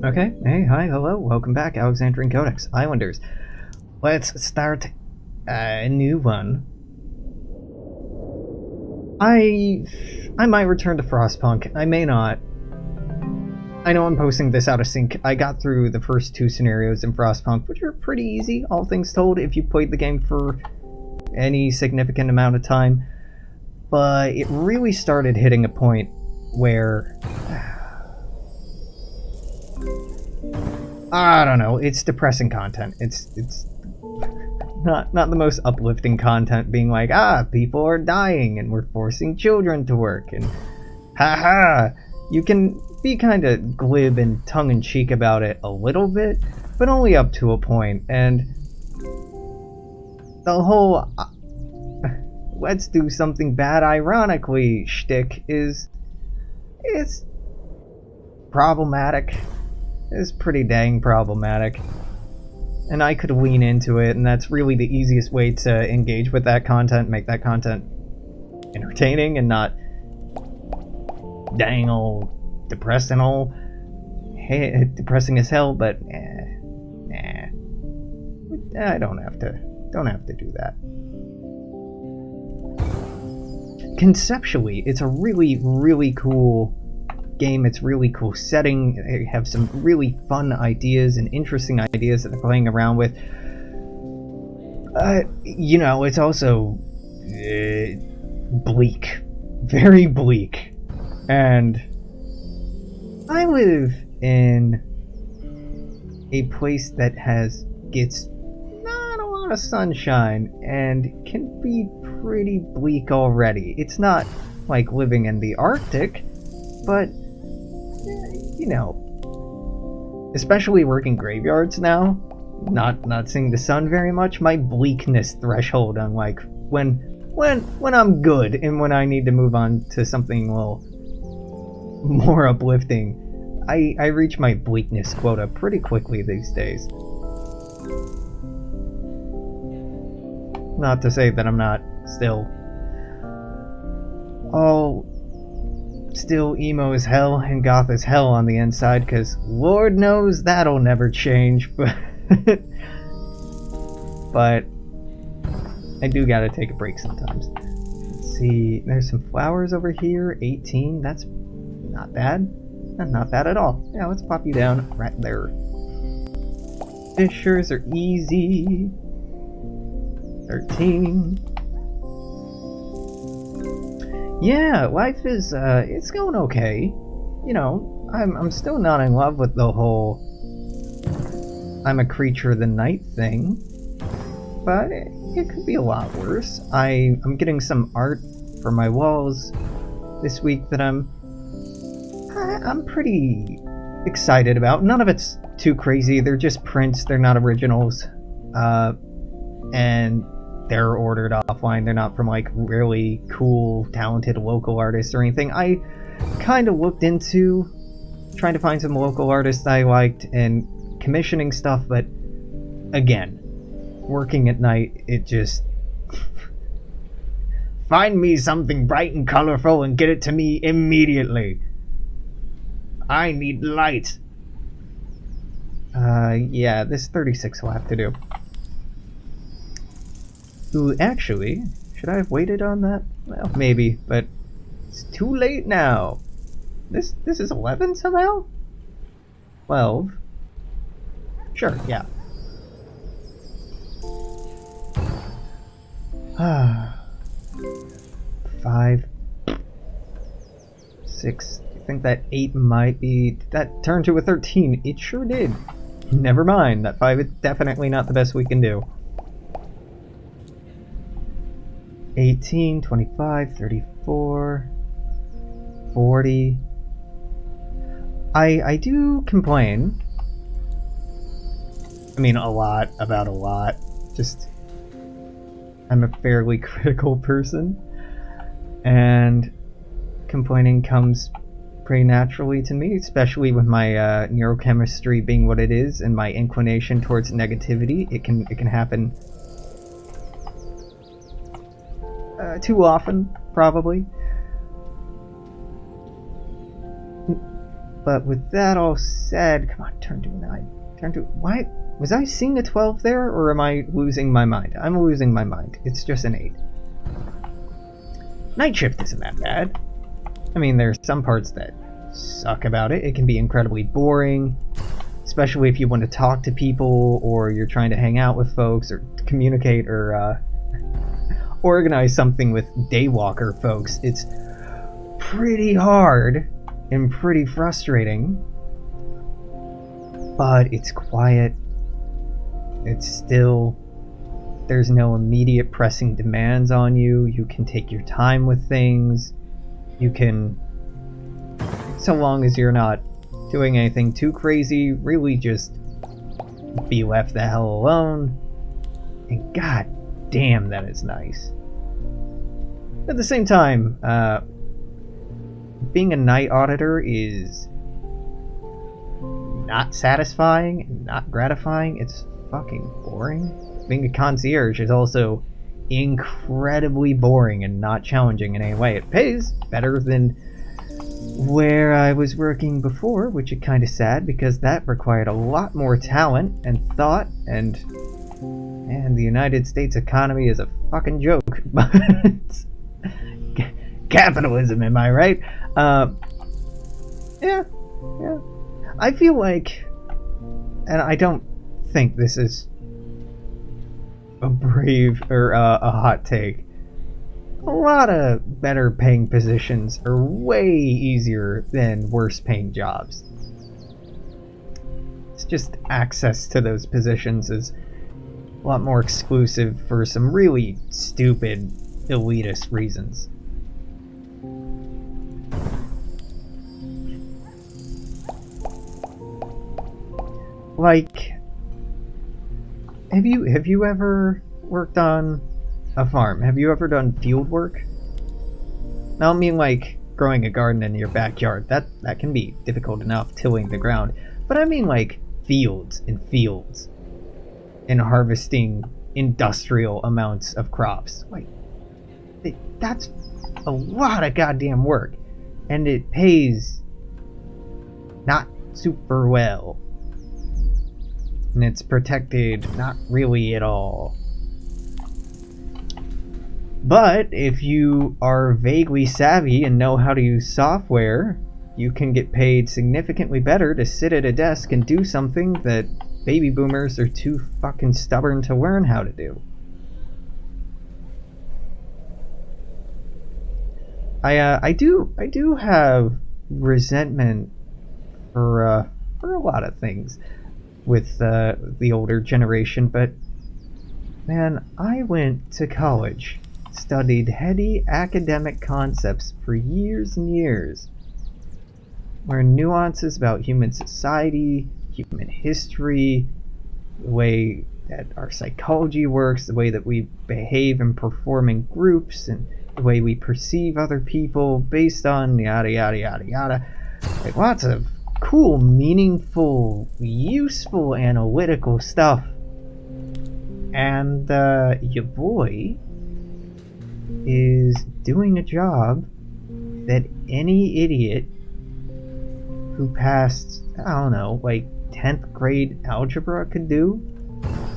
Okay, hey, hi, hello, welcome back, Alexandrian Codex, Islanders. Let's start a new one. I might return to Frostpunk, I may not. I know I'm posting this out of sync. I got through the first two scenarios in Frostpunk, which are pretty easy, all things told, if you played the game for any significant amount of time. But it really started hitting a point where I don't know, it's depressing content. It's not the most uplifting content, being like, people are dying and we're forcing children to work, and haha. You can be kind of glib and tongue-in-cheek about it a little bit, but only up to a point, and the whole let's do something bad ironically shtick it's problematic. It's pretty dang problematic. And I could lean into it, and that's really the easiest way to engage with that content, make that content entertaining and not dang old depressing old. Hey, depressing as hell, but nah. I don't have to do that. Conceptually, it's a really, really cool game. It's really cool setting. They have some really fun ideas and interesting ideas that they're playing around with. It's also bleak, very bleak, and I live in a place that gets not a lot of sunshine and can be pretty bleak already. It's not like living in the Arctic, but especially working graveyards now, not seeing the sun very much, my bleakness threshold on like when I'm good and when I need to move on to something a little more uplifting, I reach my bleakness quota pretty quickly these days. Not to say that I'm not still emo as hell and goth as hell on the inside, because Lord knows that'll never change, but but I do gotta take a break sometimes. Let's see, there's some flowers over here, 18, that's not bad. Not bad at all. Yeah, let's pop you down right there. Fishers are easy. 13. Yeah, life is, it's going okay. I'm still not in love with the whole I'm a creature of the night thing, but it could be a lot worse. I'm getting some art for my walls this week that I'm pretty excited about. None of it's too crazy. They're just prints. They're not originals. And they're ordered offline. They're not from like really cool, talented local artists or anything. I kind of looked into trying to find some local artists I liked and commissioning stuff, but again, working at night, it just find me something bright and colorful and get it to me immediately. I need light. Yeah, this 36 will have to do. Ooh, actually, should I have waited on that? Well, maybe, but it's too late now. This is 11 somehow? 12? Sure, yeah. 5, 6, I think that 8 might be... That turned to a 13. It sure did. Never mind, that 5 is definitely not the best we can do. 18, 25, 34, 40. I do complain. I mean, a lot about a lot. Just, I'm a fairly critical person, and complaining comes pretty naturally to me, especially with my neurochemistry being what it is and my inclination towards negativity. It can happen too often, probably. But with that all said, come on, turn to a 9. Turn to... Why? Was I seeing a 12 there, or am I losing my mind? I'm losing my mind. It's just an 8. Night shift isn't that bad. I mean, there's some parts that suck about it. It can be incredibly boring, especially if you want to talk to people, or you're trying to hang out with folks, or communicate, or organize something with daywalker folks. It's pretty hard and pretty frustrating, but it's quiet. It's still, there's no immediate pressing demands on you. You can take your time with things. You can, so long as you're not doing anything too crazy, really just be left the hell alone. And god damn, that is nice. At the same time, being a night auditor is not satisfying and not gratifying. It's fucking boring. Being a concierge is also incredibly boring and not challenging in any way. It pays better than where I was working before, which is kind of sad because that required a lot more talent and thought, and the United States economy is a fucking joke. But capitalism, am I right? Yeah. I feel like, and I don't think this is a brave or a hot take, a lot of better paying positions are way easier than worse paying jobs. It's just access to those positions is a lot more exclusive for some really stupid elitist reasons. Like, have you ever worked on a farm? Have you ever done field work? I don't mean like growing a garden in your backyard. That can be difficult enough, tilling the ground. But I mean like fields and harvesting industrial amounts of crops. Like, that's a lot of goddamn work, and it pays not super well. And it's protected not really at all. But if you are vaguely savvy and know how to use software, you can get paid significantly better to sit at a desk and do something that baby boomers are too fucking stubborn to learn how to do. I do have resentment for a lot of things with the older generation, but man, I went to college, studied heady academic concepts for years and years, learned nuances about human society, human history, the way that our psychology works, the way that we behave and perform in groups, and the way we perceive other people based on yada yada yada yada. Like, lots of cool, meaningful, useful, analytical stuff. And your boy is doing a job that any idiot who passed, I don't know, like 10th grade algebra could do.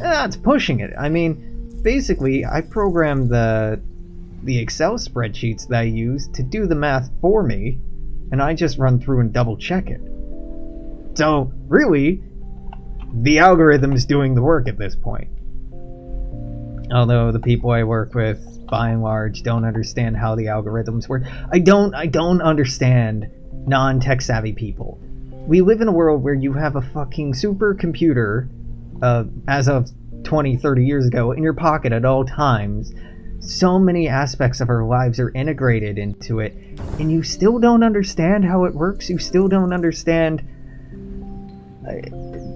That's pushing it. I mean, basically, I programmed the Excel spreadsheets that I use to do the math for me, and I just run through and double check it. So, really, the algorithm's doing the work at this point. Although the people I work with, by and large, don't understand how the algorithms work. I don't understand non-tech savvy people. We live in a world where you have a fucking supercomputer, as of 20, 30 years ago, in your pocket at all times. So many aspects of our lives are integrated into it, and you still don't understand how it works. You still don't understand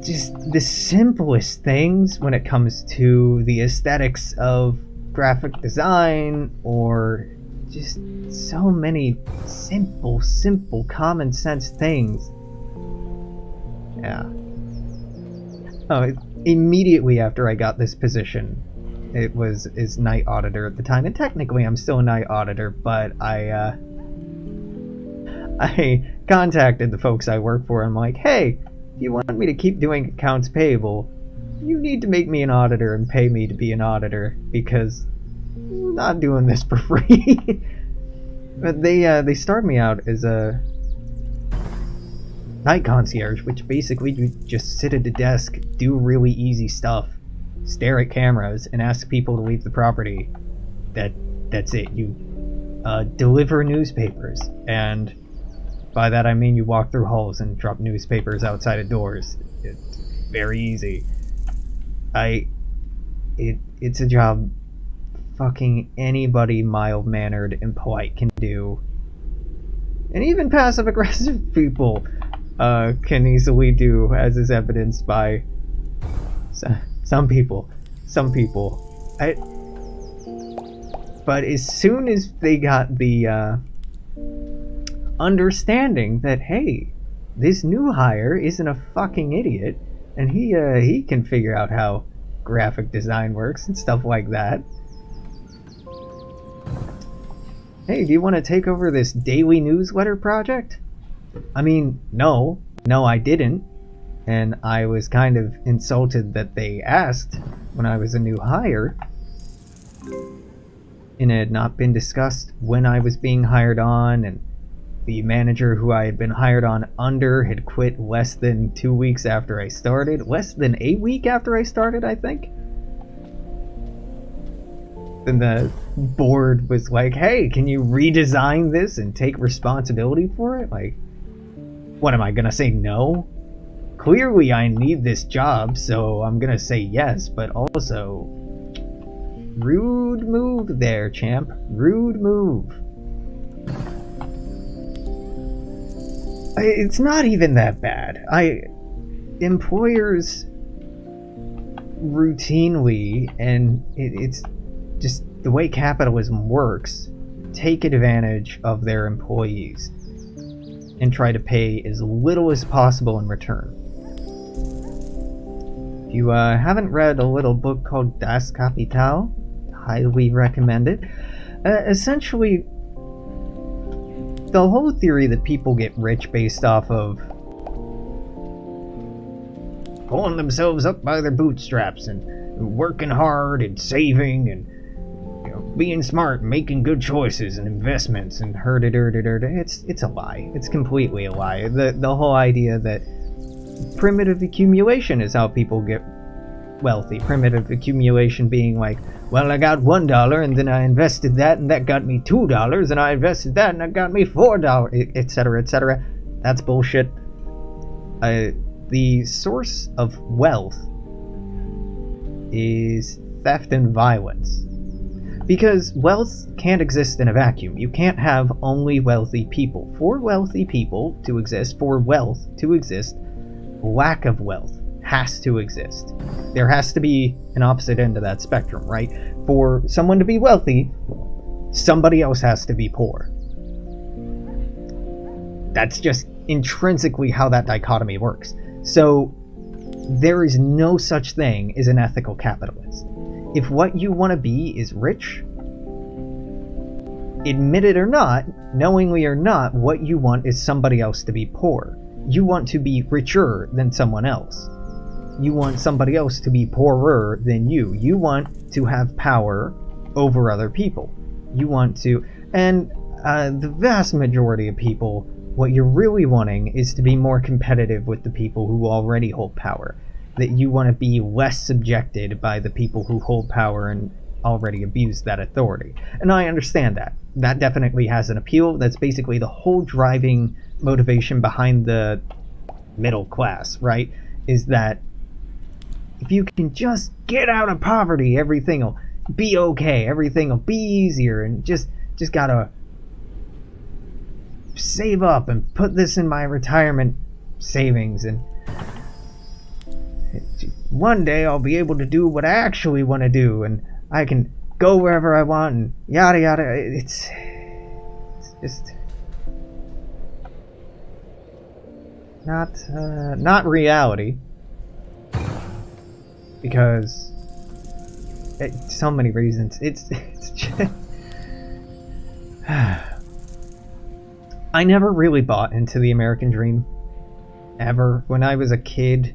just the simplest things when it comes to the aesthetics of graphic design, or just so many simple common sense things. Yeah. Oh, immediately after I got this position, it was night auditor at the time, and technically I'm still a night auditor, but I I contacted the folks I work for. I'm like, hey, if you want me to keep doing accounts payable, you need to make me an auditor and pay me to be an auditor, because I'm not doing this for free. But they started me out as a night concierge, which basically you just sit at a desk, do really easy stuff, stare at cameras, and ask people to leave the property. That's it. You deliver newspapers, and by that I mean you walk through halls and drop newspapers outside of doors. It's very easy. It's a job fucking anybody mild-mannered and polite can do. And even passive-aggressive people can easily do, as is evidenced by some people. But as soon as they got the understanding that, hey, this new hire isn't a fucking idiot, and he can figure out how graphic design works and stuff like that. Hey, do you want to take over this daily newsletter project? I mean, no, I didn't. And I was kind of insulted that they asked when I was a new hire. And it had not been discussed when I was being hired on, and the manager who I had been hired on under had quit less than 2 weeks after I started. Less than a week after I started, I think. Then the board was like, hey, can you redesign this and take responsibility for it? Like, what, am I gonna say no? Clearly I need this job, so I'm gonna say yes, but also... rude move there, champ. Rude move. It's not even that bad. Employers routinely, and it's just the way capitalism works, take advantage of their employees and try to pay as little as possible in return. If you haven't read a little book called Das Kapital, highly recommend it. Essentially, the whole theory that people get rich based off of pulling themselves up by their bootstraps and working hard and saving and being smart and making good choices and investments and it's a lie. It's completely a lie. The whole idea that primitive accumulation is how people get wealthy. Primitive accumulation being like, well, I got $1 and then I invested that and that got me $2 and I invested that and that got me $4, etc., etc. That's bullshit. The source of wealth is theft and violence. Because wealth can't exist in a vacuum. You can't have only wealthy people. For wealthy people to exist, for wealth to exist, lack of wealth has to exist. There has to be an opposite end of that spectrum, right? For someone to be wealthy, somebody else has to be poor. That's just intrinsically how that dichotomy works. So there is no such thing as an ethical capitalist. If what you want to be is rich, admit it or not, knowingly or not, what you want is somebody else to be poor. You want to be richer than someone else. You want somebody else to be poorer than you. You want to have power over other people. You want to... And the vast majority of people, what you're really wanting is to be more competitive with the people who already hold power. That you want to be less subjected by the people who hold power and already abuse that authority. And I understand that. That definitely has an appeal. That's basically the whole driving motivation behind the middle class, right? Is that if you can just get out of poverty, everything will be okay. Everything will be easier, and just gotta save up and put this in my retirement savings, and one day I'll be able to do what I actually want to do, and I can go wherever I want, and yada yada. It's just not reality, because so many reasons. It's just I never really bought into the American dream. Ever. When I was a kid,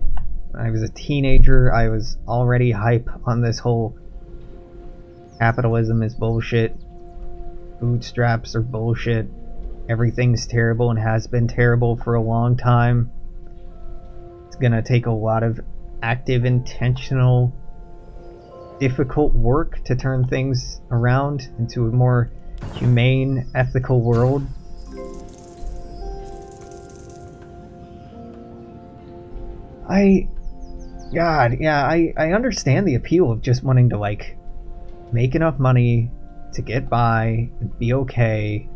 when I was a teenager, I was already hype on this whole capitalism is bullshit, bootstraps are bullshit, everything's terrible and has been terrible for a long time. It's gonna take a lot of active, intentional, difficult work to turn things around into a more humane, ethical world. I understand the appeal of just wanting to, like, make enough money to get by and be okay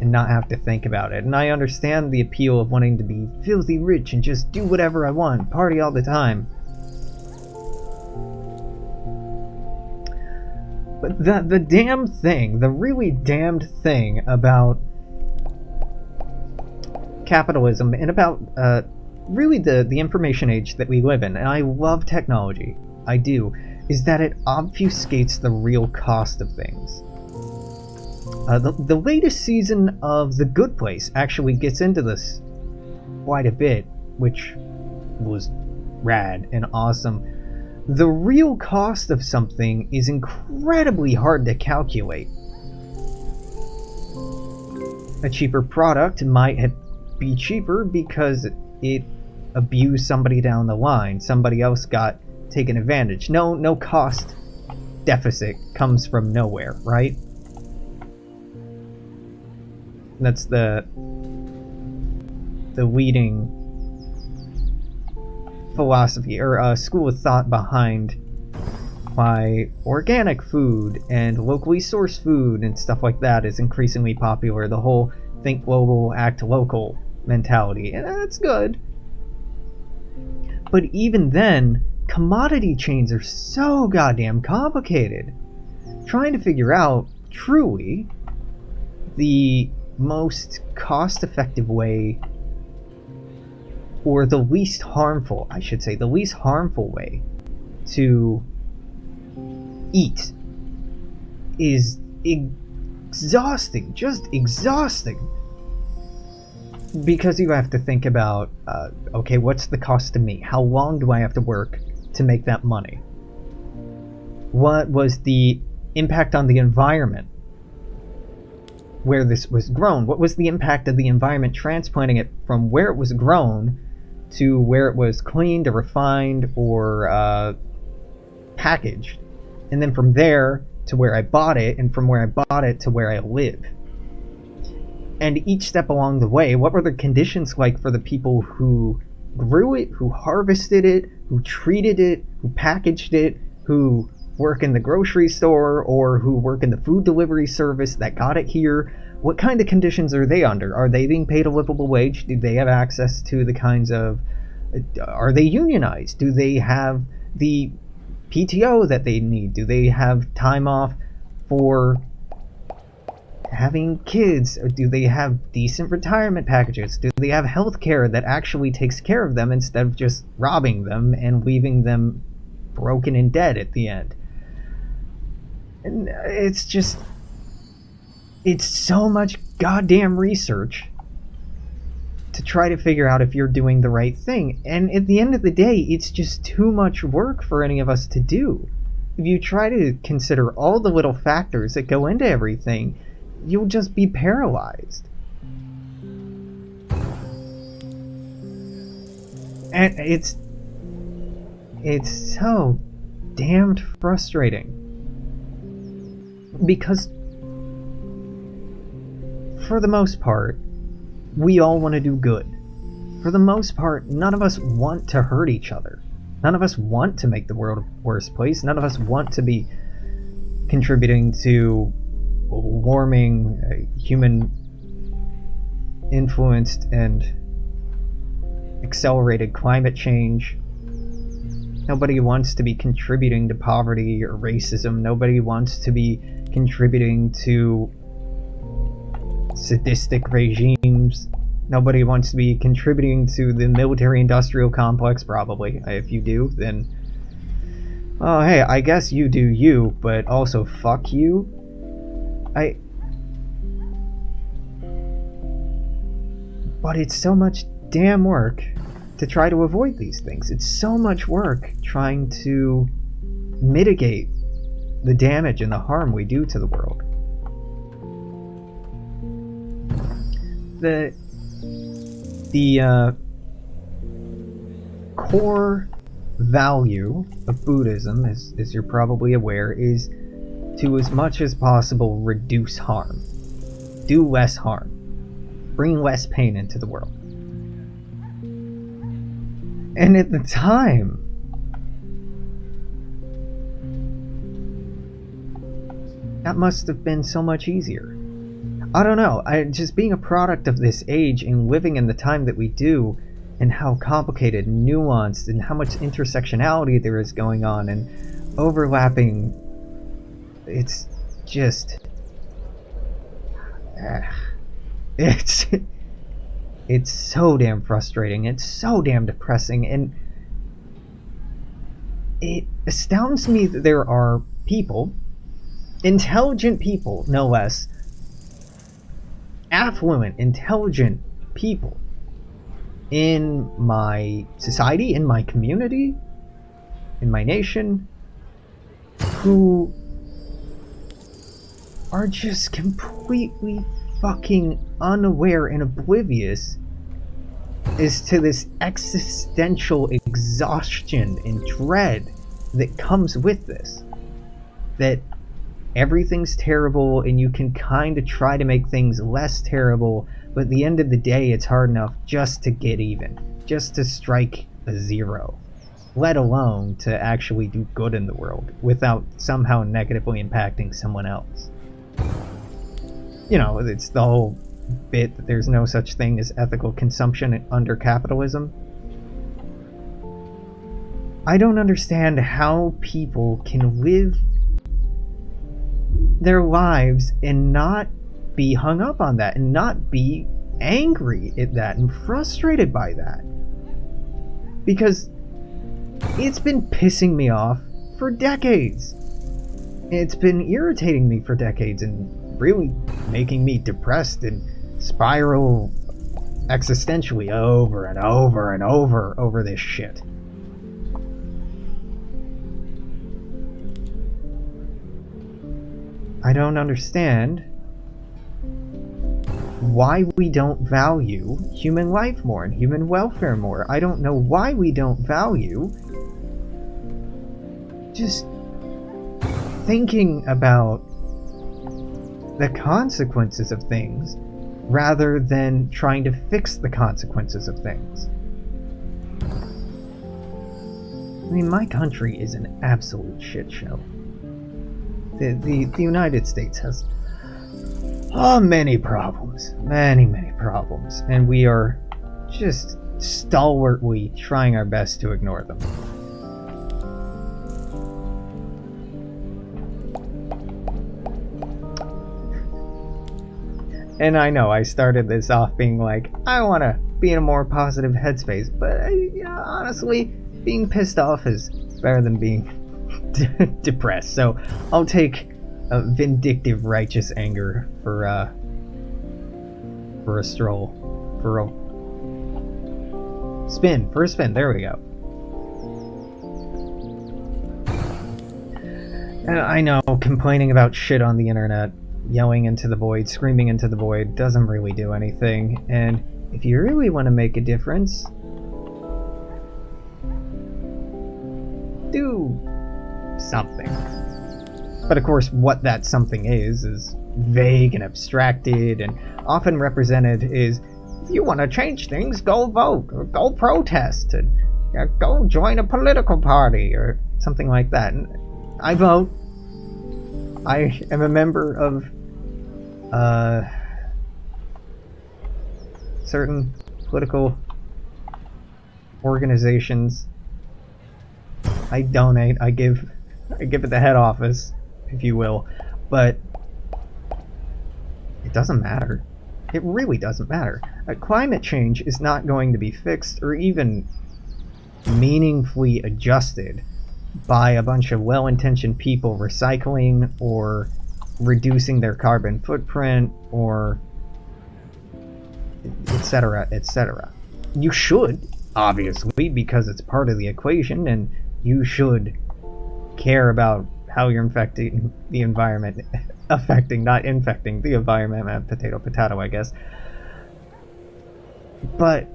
and not have to think about it. And I understand the appeal of wanting to be filthy rich and just do whatever I want, party all the time. But the damn thing, the really damned thing about capitalism and about really the information age that we live in, and I love technology, I do, is that it obfuscates the real cost of things. The latest season of The Good Place actually gets into this quite a bit, which was rad and awesome. The real cost of something is incredibly hard to calculate. A cheaper product might be cheaper because it abused somebody down the line. Somebody else got taken advantage. No cost deficit comes from nowhere, right? That's the leading philosophy or school of thought behind why organic food and locally sourced food and stuff like that is increasingly popular. The whole think global, act local mentality, and that's good. But even then, commodity chains are so goddamn complicated. Trying to figure out, truly, the most cost-effective way, or the least harmful, I should say, the least harmful way to eat is exhausting, just exhausting. Because you have to think about, okay, what's the cost to me? How long do I have to work to make that money? What was the impact on the environment where this was grown? What was the impact of the environment transplanting it from where it was grown to where it was cleaned or refined or packaged? And then from there to where I bought it, and from where I bought it to where I live. And each step along the way, what were the conditions like for the people who grew it, who harvested it, who treated it, who packaged it, who work in the grocery store, or who work in the food delivery service that got it here? What kind of conditions are they under? Are they being paid a livable wage? Do they have access to the kinds of... Are they unionized? Do they have the PTO that they need? Do they have time off for having kids? Or do they have decent retirement packages? Do they have health care that actually takes care of them instead of just robbing them and leaving them broken and dead at the end? And it's just... it's so much goddamn research to try to figure out if you're doing the right thing. And at the end of the day, it's just too much work for any of us to do. If you try to consider all the little factors that go into everything, you'll just be paralyzed. And it's so damned frustrating. Because for the most part, we all want to do good. For the most part, none of us want to hurt each other. None of us want to make the world a worse place. None of us want to be contributing to warming, human influenced and accelerated climate change. Nobody wants to be contributing to poverty or racism. Nobody wants to be contributing to sadistic regimes. Nobody wants to be contributing to the military-industrial complex, probably. If you do, then... oh, hey, I guess you do you, but also fuck you. But it's so much damn work to try to avoid these things. It's so much work trying to mitigate the damage and the harm we do to the world. The core value of Buddhism, as you're probably aware, is to as much as possible reduce harm. Do less harm. Bring less pain into the world. And at the time, that must have been so much easier. I don't know, just being a product of this age and living in the time that we do, and how complicated and nuanced and how much intersectionality there is going on and overlapping, it's just... It's so damn frustrating, it's so damn depressing, and it astounds me that there are people, intelligent people no less, affluent, intelligent people in my society, in my community, in my nation, who are just completely fucking unaware and oblivious as to this existential exhaustion and dread that comes with this. That everything's terrible and you can kind of try to make things less terrible, but at the end of the day it's hard enough just to get even, just to strike a zero, let alone to actually do good in the world without somehow negatively impacting someone else. You know, it's the whole bit that there's no such thing as ethical consumption under capitalism. I don't understand how people can live their lives and not be hung up on that and not be angry at that and frustrated by that. Because it's been pissing me off for decades. It's been irritating me for decades and really making me depressed and spiral existentially over and over and over this shit. I don't understand why we don't value human life more and human welfare more. I don't know why we don't value just thinking about the consequences of things rather than trying to fix the consequences of things. I mean, my country is an absolute shit show. The United States has many problems, many problems, and we are just stalwartly trying our best to ignore them. And I know I started this off being like, I want to be in a more positive headspace, but honestly, being pissed off is better than being depressed. So I'll take a vindictive, righteous anger for a stroll, for a spin. There we go. And I know complaining about shit on the internet, yelling into the void, screaming into the void, doesn't really do anything. And if you really want to make a difference, do something. But of course, what that something is vague and abstracted, and often represented is, if you want to change things, go vote, or go protest, and go join a political party, or something like that. And I vote. I am a member of certain political organizations. I donate. I give it the head office, if you will, but it doesn't matter. It really doesn't matter. Climate change is not going to be fixed or even meaningfully adjusted by a bunch of well-intentioned people recycling or reducing their carbon footprint or etc., etc. You should, obviously, because it's part of the equation, and you should care about how you're infecting the environment, affecting, not infecting the environment. Potato, potato, I guess. But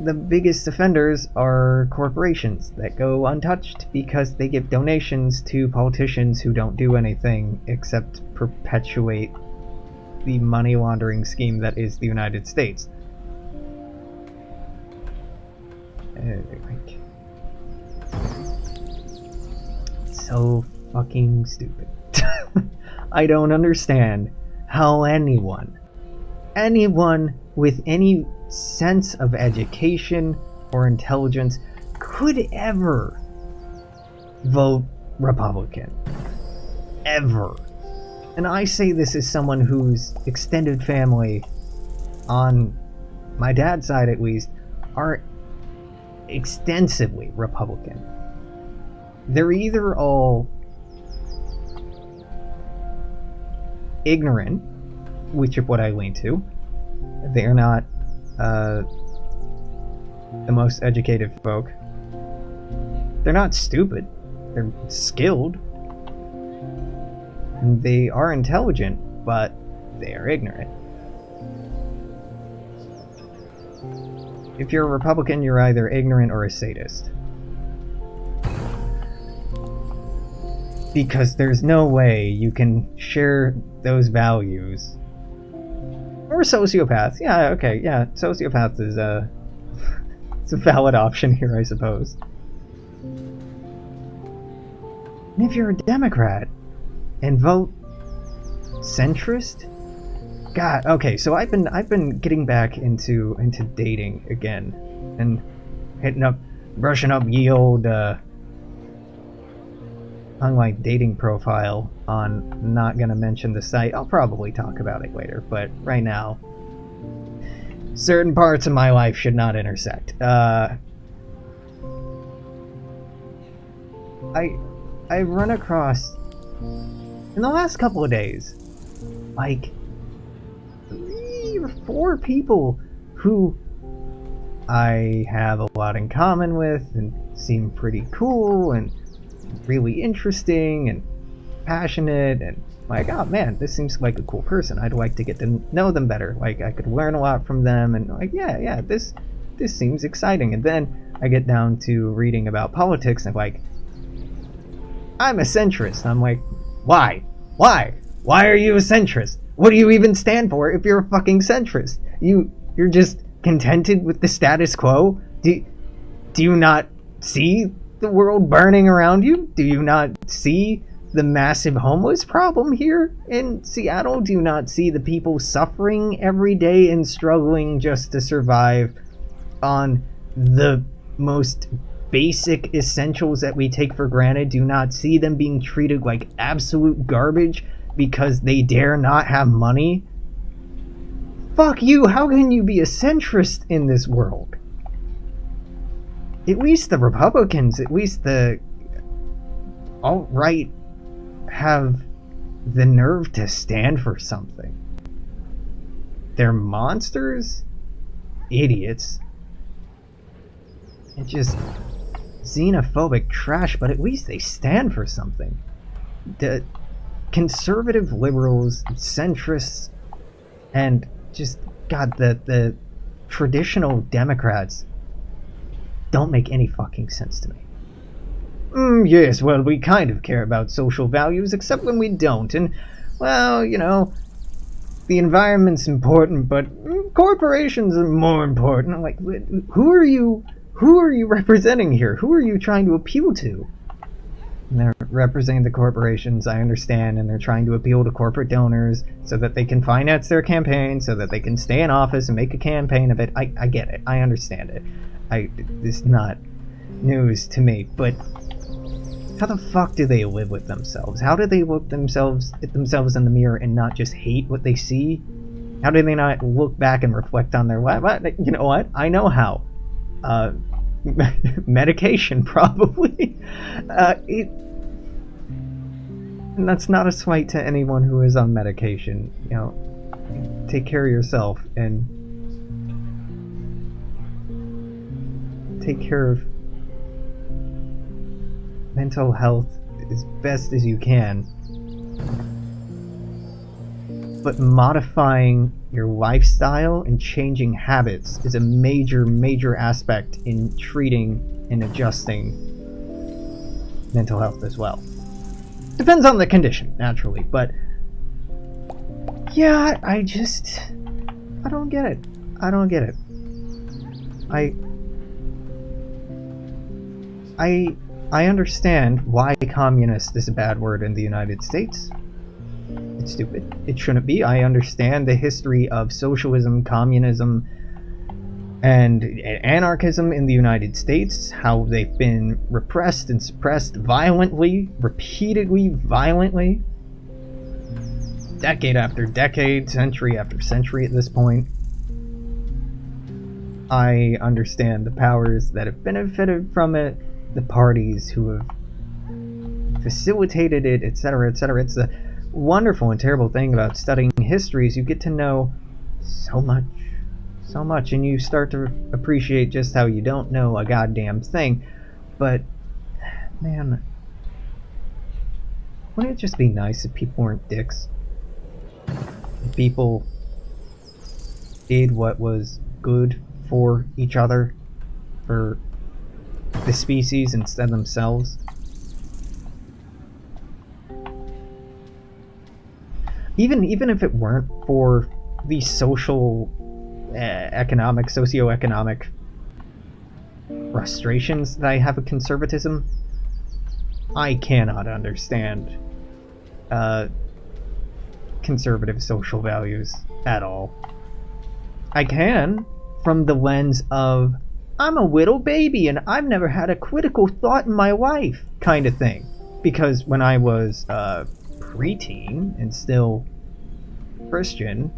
the biggest offenders are corporations that go untouched because they give donations to politicians who don't do anything except perpetuate the money laundering scheme that is the United States. So fucking stupid. I don't understand how anyone with any sense of education or intelligence could ever vote Republican. Ever. And I say this as someone whose extended family, on my dad's side at least, are extensively Republican. They're either all ignorant, which is what I lean to. They're not the most educated folk. They're not stupid. They're skilled. And they are intelligent, but they are ignorant. If you're a Republican, you're either ignorant or a sadist. Because there's no way you can share those values. Or a sociopath. Yeah, okay, yeah. Sociopath is it's a valid option here, I suppose. And if you're a Democrat and vote centrist? God, okay, so I've been getting back into dating again. And brushing up ye old online dating profile on, not gonna mention the site. I'll probably talk about it later, but right now, certain parts of my life should not intersect. I've run across, in the last couple of days, like 3 or 4 people who I have a lot in common with and seem pretty cool and really interesting and passionate, and like, oh man, this seems like a cool person. I'd like to get to know them better. Like, I could learn a lot from them, and like, yeah, this seems exciting. And then I get down to reading about politics, and like, I'm a centrist. I'm like, why? Why are you a centrist? What do you even stand for if you're a fucking centrist? You're just contented with the status quo? Do you not see the world burning around you? Do you not see the massive homeless problem here in Seattle? Do you not see the people suffering every day and struggling just to survive on the most basic essentials that we take for granted? Do you not see them being treated like absolute garbage because they dare not have money? Fuck you, how can you be a centrist in this world? At least the Republicans, at least the alt-right, have the nerve to stand for something. They're monsters, idiots, and just xenophobic trash, but at least they stand for something. The conservative liberals, centrists, and just, God, the traditional Democrats don't make any fucking sense to me. Yes, well, we kind of care about social values, except when we don't, and, well, you know, the environment's important, but corporations are more important. I'm like, who are you representing here? Who are you trying to appeal to? And they're representing the corporations, I understand, and they're trying to appeal to corporate donors so that they can finance their campaign, so that they can stay in office and make a campaign of it. I get it. I understand it. It's not news to me, but how the fuck do they live with themselves? How do they look at themselves in the mirror and not just hate what they see? How do they not look back and reflect on their life? You know what? I know how. Medication, probably. And that's not a slight to anyone who is on medication. You know, take care of yourself and take care of mental health as best as you can. But modifying your lifestyle and changing habits is a major aspect in treating and adjusting mental health as well. Depends on the condition, naturally, but yeah, I don't get it. I don't get it. I understand why communist is a bad word in the United States. It's stupid. It shouldn't be. I understand the history of socialism, communism, and anarchism in the United States, how they've been repressed and suppressed violently, repeatedly, violently, decade after decade, century after century at this point. I understand the powers that have benefited from it, the parties who have facilitated it, etc., etc. It's a wonderful and terrible thing about studying history is you get to know so much, and you start to appreciate just how you don't know a goddamn thing. But man, wouldn't it just be nice if people weren't dicks? If people did what was good for each other, for the species instead of themselves. Even if it weren't for the social, socioeconomic frustrations that I have with conservatism, I cannot understand conservative social values at all. I can, from the lens of, I'm a little baby and I've never had a critical thought in my life kind of thing. Because when I was preteen and still Christian,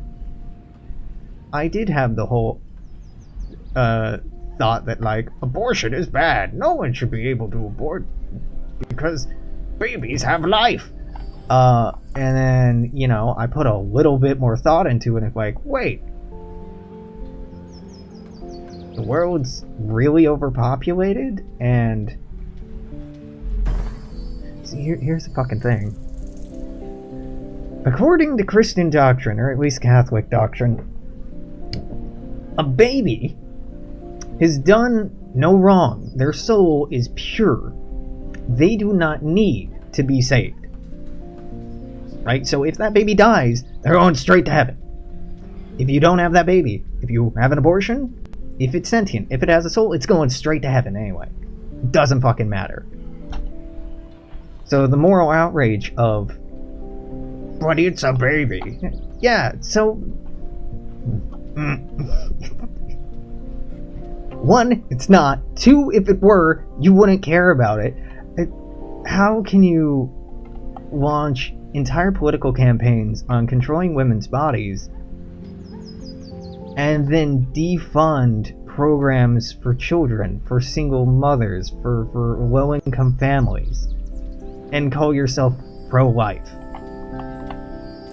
I did have the whole thought that, like, abortion is bad. No one should be able to abort because babies have life. And then, you know, I put a little bit more thought into it and like, wait, the world's really overpopulated, and see, here's the fucking thing. According to Christian doctrine, or at least Catholic doctrine, a baby has done no wrong. Their soul is pure. They do not need to be saved. Right? So if that baby dies, they're going straight to heaven. If you don't have that baby, if you have an abortion, if it's sentient, if it has a soul, it's going straight to heaven anyway. Doesn't fucking matter. So the moral outrage of, but it's a baby. Yeah, so... One, it's not. Two, if it were, you wouldn't care about it. How can you launch entire political campaigns on controlling women's bodies and then defund programs for children, for single mothers, for low-income families, and call yourself pro-life?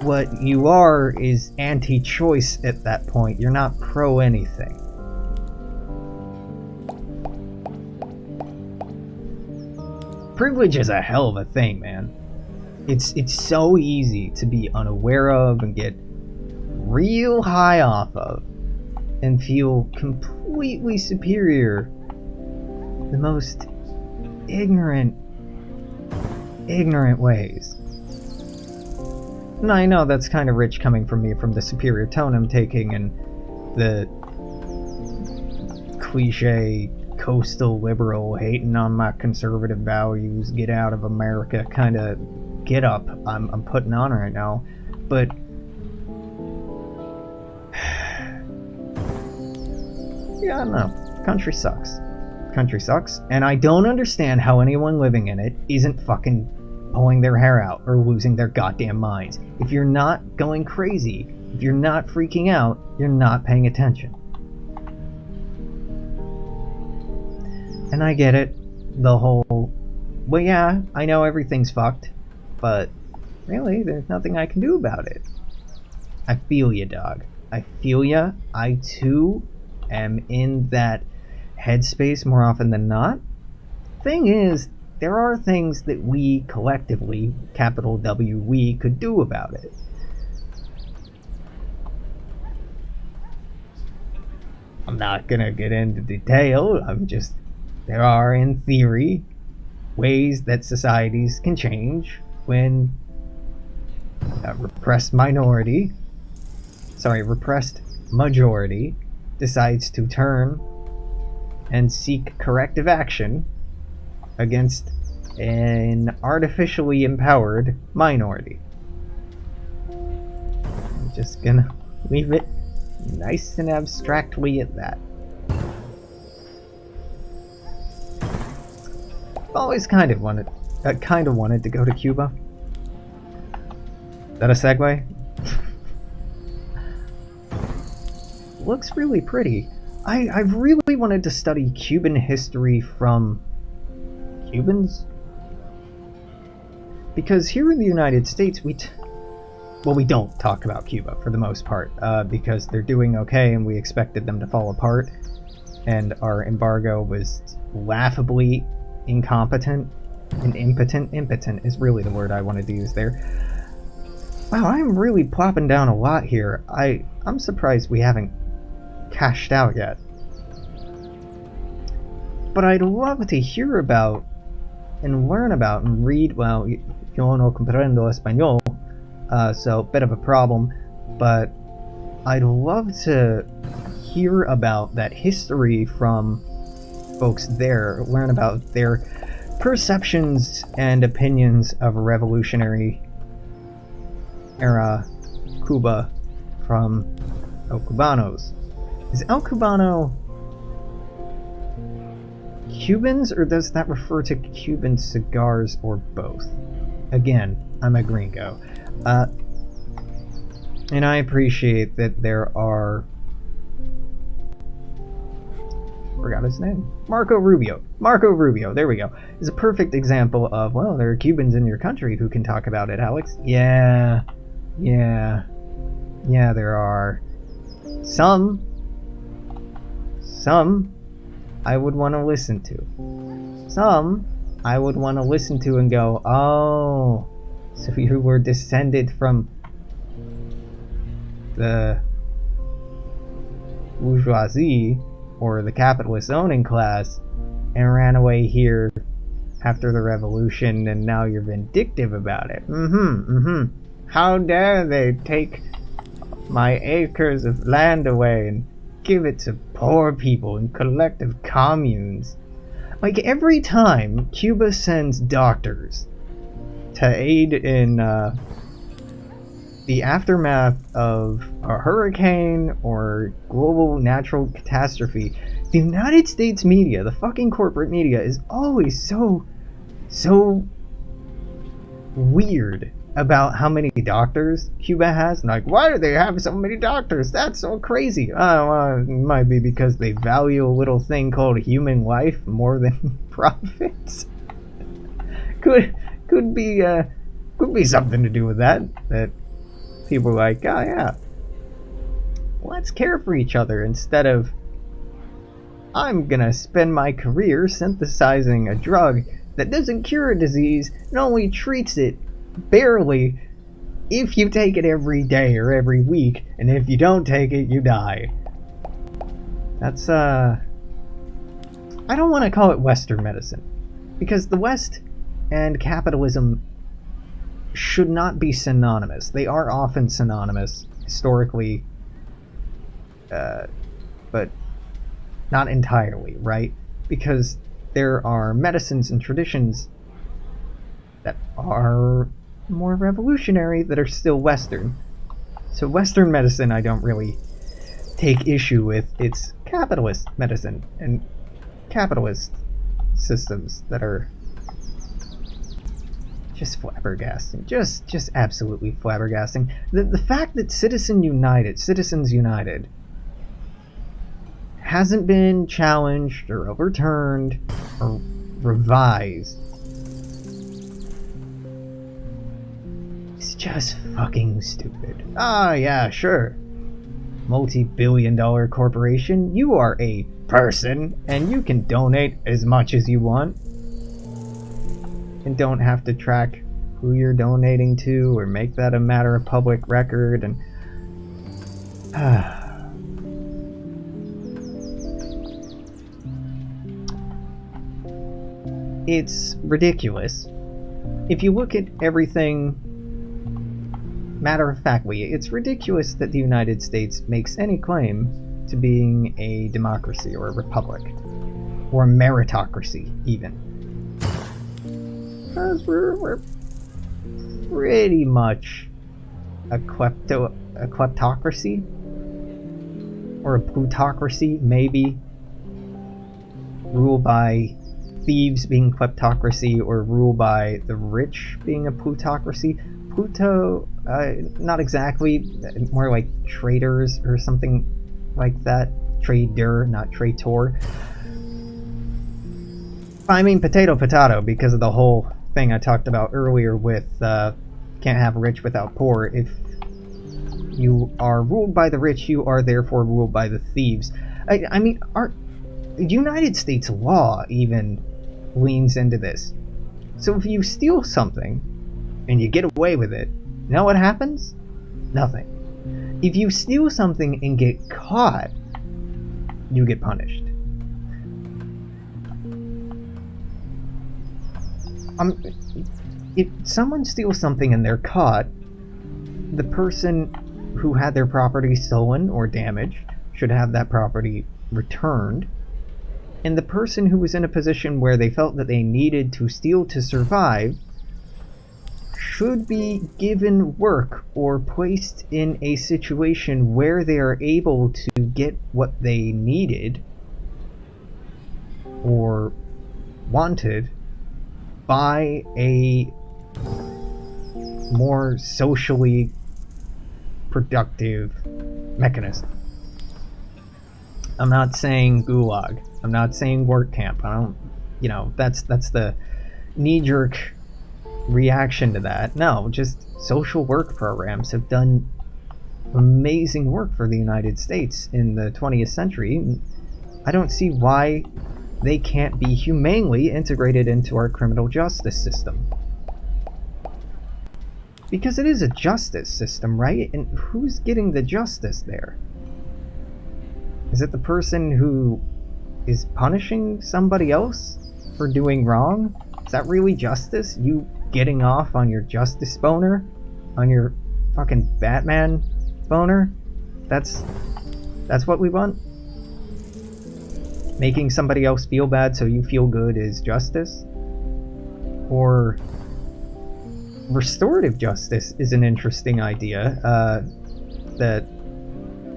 What you are is anti-choice at that point. You're not pro-anything. Privilege is a hell of a thing, man. It's so easy to be unaware of and get real high off of and feel completely superior. The most ignorant ways. And I know that's kind of rich coming from me, from the superior tone I'm taking and the cliche coastal liberal hating on my conservative values, get out of America kind of get up I'm putting on right now. But yeah, I don't know. Country sucks. Country sucks, and I don't understand how anyone living in it isn't fucking pulling their hair out or losing their goddamn minds. If you're not going crazy, if you're not freaking out, you're not paying attention. And I get it, the whole, well, yeah, I know everything's fucked, but really, there's nothing I can do about it. I feel ya, dog. I feel ya. I too am in that headspace more often than not. Thing is, there are things that we collectively, capital W, we could do about it. I'm not gonna get into detail, there are, in theory, ways that societies can change when a repressed majority decides to turn and seek corrective action against an artificially empowered minority. I'm just gonna leave it nice and abstractly at that. I've always kind of wanted to go to Cuba. Is that a segue? Looks really pretty. I've really wanted to study Cuban history from Cubans, because here in the United States we don't talk about Cuba for the most part, because they're doing okay and we expected them to fall apart, and our embargo was laughably incompetent and impotent. Impotent is really the word I wanted to use there. Wow, I'm really plopping down a lot here. I'm surprised we haven't cashed out yet. But I'd love to hear about and learn about and read, well, yo no comprendo español, so bit of a problem, but I'd love to hear about that history from folks there, learn about their perceptions and opinions of a revolutionary era Cuba from El Cubanos. Is El Cubano Cubans, or does that refer to Cuban cigars, or both? Again, I'm a gringo. And I appreciate that there are... forgot his name. Marco Rubio. Marco Rubio, there we go. Is a perfect example of, well, there are Cubans in your country who can talk about it, Alex. Yeah, there are. Some I would want to listen to. Some I would want to listen to and go, oh, so you were descended from the bourgeoisie or the capitalist owning class and ran away here after the revolution, and now you're vindictive about it. How dare they take my acres of land away and give it to poor people in collective communes. Like, every time Cuba sends doctors to aid in the aftermath of a hurricane or global natural catastrophe, the United States media, the fucking corporate media, is always so weird about how many doctors Cuba has. Like, why do they have so many doctors? That's so crazy. It might be because they value a little thing called human life more than profits. Could be something to do with that. That people are like, oh yeah, let's care for each other instead of, I'm gonna spend my career synthesizing a drug that doesn't cure a disease and only treats it barely if you take it every day or every week, and if you don't take it, you die. That's I don't want to call it Western medicine, because the West and capitalism should not be synonymous. They are often synonymous historically, but not entirely, right? Because there are medicines and traditions that are more revolutionary that are still Western. So Western medicine I don't really take issue with. It's capitalist medicine and capitalist systems that are just flabbergasting. Just absolutely flabbergasting. The fact that Citizens United hasn't been challenged or overturned or revised, it's just fucking stupid. Ah, yeah, sure. Multi-billion-dollar corporation, you are a person, and you can donate as much as you want and don't have to track who you're donating to or make that a matter of public record. And it's ridiculous. If you look at everything matter-of-factly, it's ridiculous that the United States makes any claim to being a democracy or a republic, or a meritocracy, even. Because we're pretty much a kleptocracy, or a plutocracy, maybe, ruled by thieves being kleptocracy, or ruled by the rich being a plutocracy. Pluto, not exactly, more like traders or something like that. Trader, not traitor. I mean potato, because of the whole thing I talked about earlier with can't have rich without poor. If you are ruled by the rich, you are therefore ruled by the thieves. I mean, our United States law even leans into this. So if you steal something and you get away with it, you know what happens? Nothing. If you steal something and get caught, you get punished. If someone steals something and they're caught, the person who had their property stolen or damaged should have that property returned. And the person who was in a position where they felt that they needed to steal to survive should be given work or placed in a situation where they are able to get what they needed or wanted by a more socially productive mechanism. I'm not saying gulag. I'm not saying work camp. I don't, that's the knee-jerk reaction to that. No, just social work programs have done amazing work for the United States in the 20th century. I don't see why they can't be humanely integrated into our criminal justice system. Because it is a justice system, right? And who's getting the justice there? Is it the person who is punishing somebody else for doing wrong? Is that really justice? You getting off on your justice boner? On your fucking Batman boner? That's what we want? Making somebody else feel bad so you feel good is justice? Or restorative justice is an interesting idea that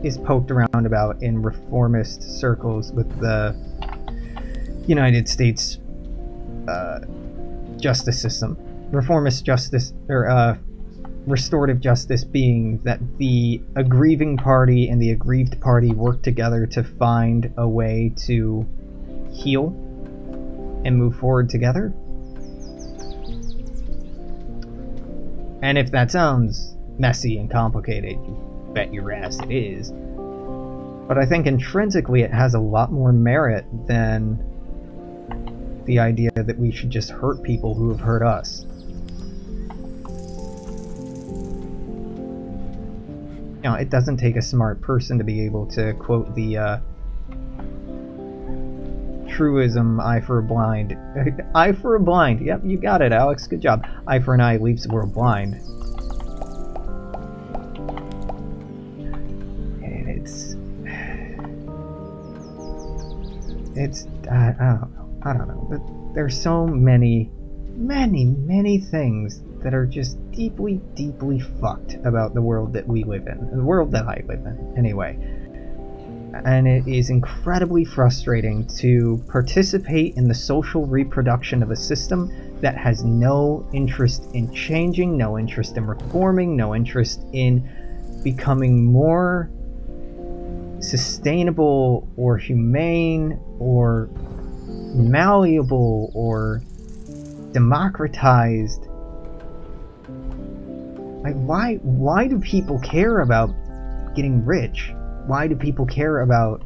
is poked around about in reformist circles with the United States justice system. Reformist justice, or restorative justice, being that the aggrieving party and the aggrieved party work together to find a way to heal and move forward together. And if that sounds messy and complicated, you bet your ass it is. But I think intrinsically it has a lot more merit than the idea that we should just hurt people who have hurt us. It doesn't take a smart person to be able to quote the truism, eye for a blind. Eye for a blind. Yep, you got it, Alex. Good job. Eye for an eye leaves the world blind. And I don't know. But there's so many things that are just deeply fucked about the world that we live in. The world that I live in, anyway. And it is incredibly frustrating to participate in the social reproduction of a system that has no interest in changing, no interest in reforming, no interest in becoming more sustainable or humane or malleable or democratized. Like, why do people care about getting rich? Why do people care about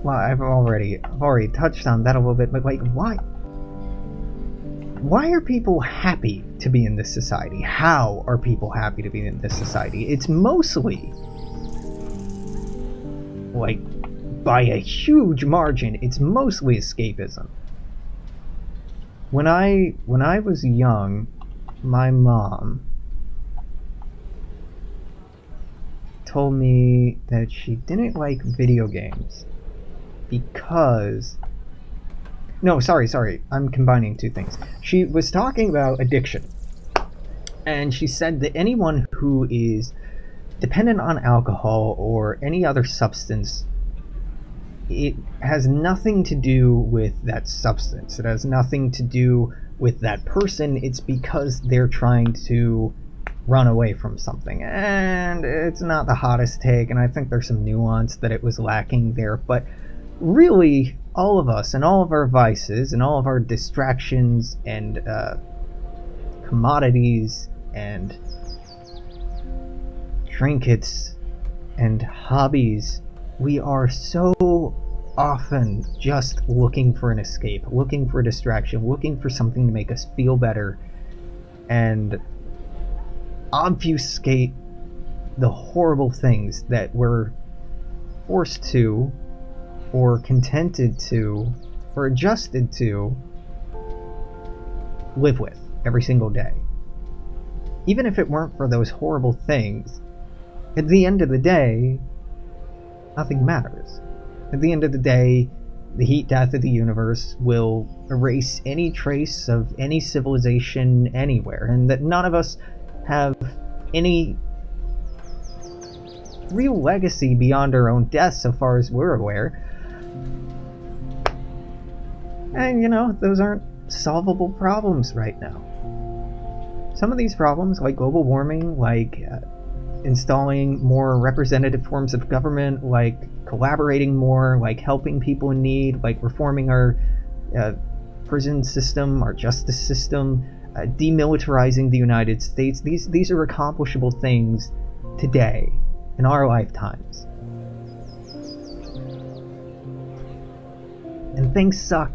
Well, I've already touched on that a little bit, but like, why are people happy to be in this society? How are people happy to be in this society? It's mostly, like, by a huge margin, it's mostly escapism. When I was young, my mom told me that she didn't like video games because... No, sorry, I'm combining two things. She was talking about addiction, and she said that anyone who is dependent on alcohol or any other substance, it has nothing to do with that substance. It has nothing to do with that person. It's because they're trying to run away from something. And it's not the hottest take, and I think there's some nuance that it was lacking there, but really, all of us and all of our vices and all of our distractions and commodities and trinkets and hobbies, we are so often just looking for an escape, looking for a distraction, looking for something to make us feel better and obfuscate the horrible things that we're forced to, or contented to, or adjusted to live with every single day. Even if it weren't for those horrible things, at the end of the day, nothing matters. At the end of the day, the heat death of the universe will erase any trace of any civilization anywhere, and that none of us have any real legacy beyond our own death so far as we're aware. And, you know, those aren't solvable problems right now. Some of these problems, like global warming, like installing more representative forms of government, like collaborating more, like helping people in need, like reforming our prison system, our justice system, demilitarizing the United States, these are accomplishable things today, in our lifetimes. And things suck,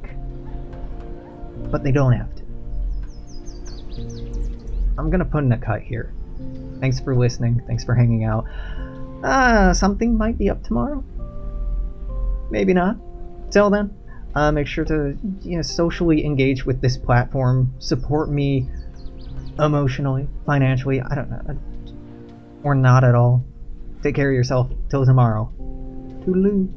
but they don't have to. I'm gonna put in a cut here. Thanks for listening. Thanks for hanging out. Something might be up tomorrow. Maybe not. Till then, make sure to socially engage with this platform. Support me emotionally, financially. I don't know, or not at all. Take care of yourself. Till tomorrow. Toodaloo.